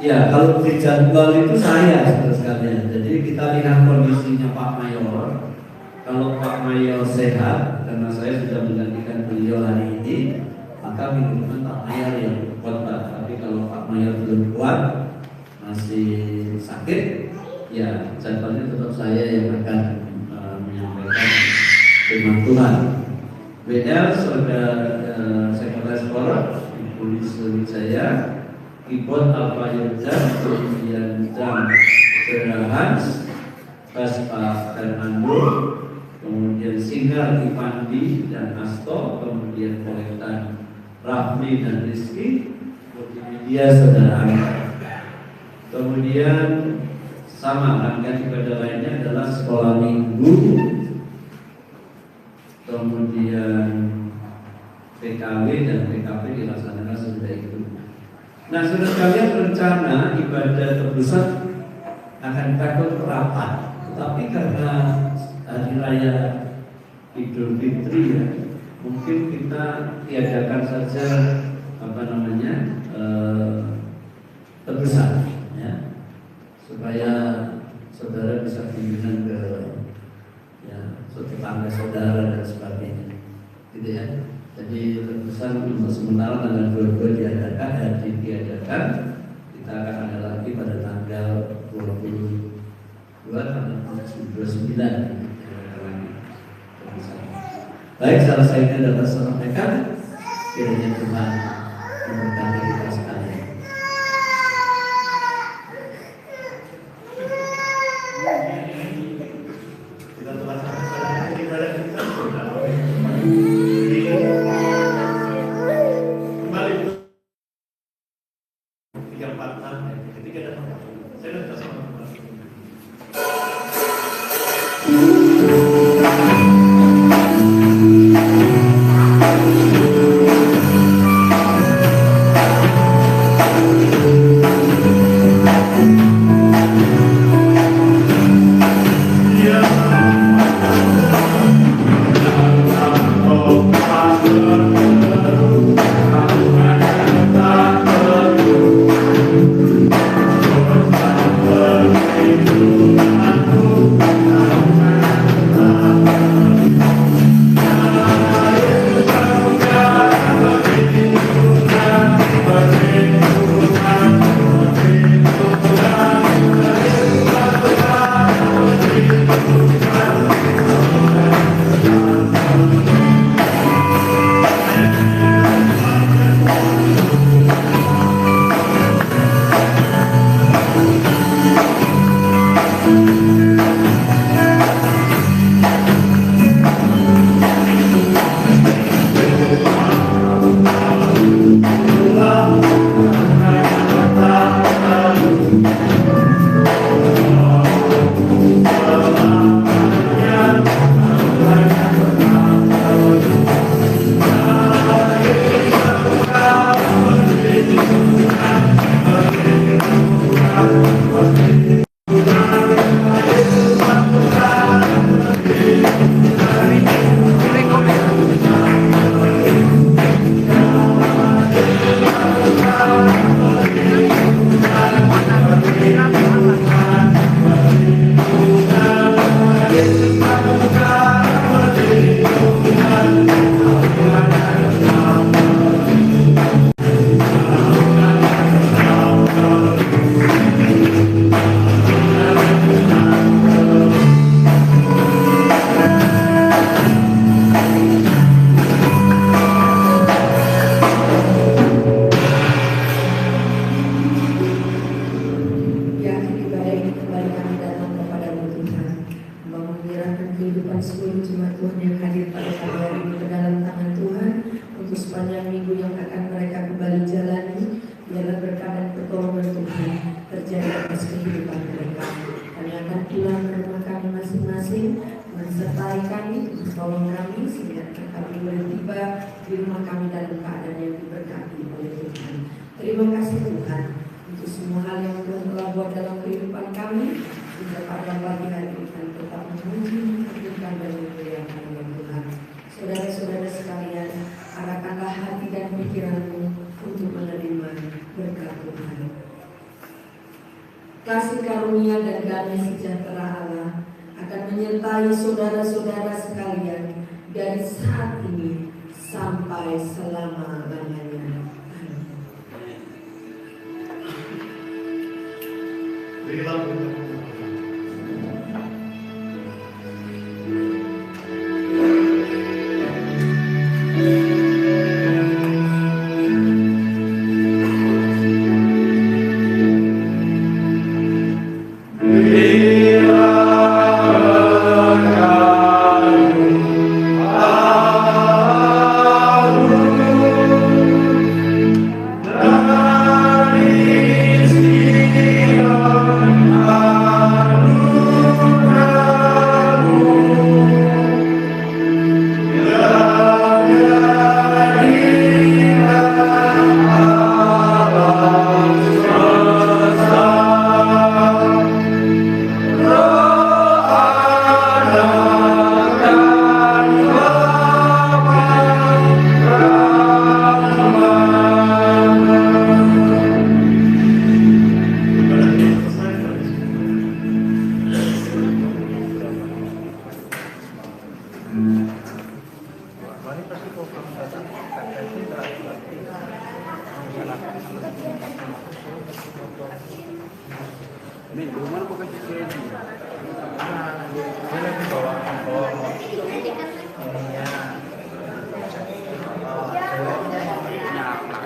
Speaker 4: ya kalau di jadwal itu saya sudah sekalian. Jadi kita lihat kondisinya Pak Mayor. Kalau Pak Mayor sehat, karena saya sudah menggantikan beliau hari ini, maka minggu depan Pak Mayor yang khotbah. Tapi kalau Pak Mayor belum kuat, masih sakit, ya jadwalnya tetap saya yang akan menyampaikan firman Tuhan. WL saudara sekretaris Polres Ibu Wijaya, keyboard Alfa Yurjan, kemudian jam Hans, bass Pak Fernando, kemudian singer Ipandi dan Asto, kemudian kolektan Rafli dan Rizky, multimedia saudara Angga. Kemudian sama rangkaian ibadah lainnya adalah sekolah minggu, kemudian PKW dan PKP dilaksanakan sudah itu. Nah, sudah sekalian rencana ibadah tebusan akan takut rapat, tetapi karena hari raya Idul Fitri ya, mungkin kita tiadakan saja tebusan, ya, supaya saudara bisa kunjungan ke tetangga saudara dan sebagainya, gitu ya. Jadi tebusan untuk sementara tanggal 22 diadakan. Kita akan ada lagi pada tanggal 22 tanggal 29. Baik, selesai ini dapat saya sampaikan. Kiranya Tuhan memberkati kita sekalian.
Speaker 1: Kita telah sampai ibadah kita sudah kembali 346 ketika datang saya minta sama
Speaker 5: terjadi atas kehidupan mereka. Kami akan pulang ke rumah kami masing-masing, mensertai kami, tolong kami sehingga kami boleh tiba di rumah kami dalam keadaan yang diberkati oleh Tuhan. Terima kasih Tuhan untuk semua hal yang Tuhan telah buat dalam kehidupan kami. Sehingga pada pagi hari ini kami tetap memuji, menghidupkan dan memuliakan nama Tuhan. Saudara-saudara sekalian, arahkanlah hati dan pikiranmu untuk menerima berkat Tuhan. Kasih karunia dan damai sejahtera Allah akan menyertai saudara-saudara sekalian dari saat ini sampai selama-lamanya.
Speaker 1: Berilah berkat.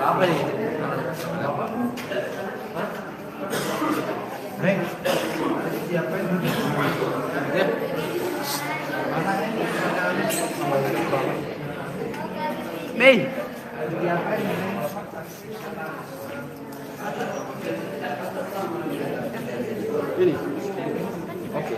Speaker 2: Apa nih? Reng, siapa yang ya? Mana ini? Nih. Ini. Oke.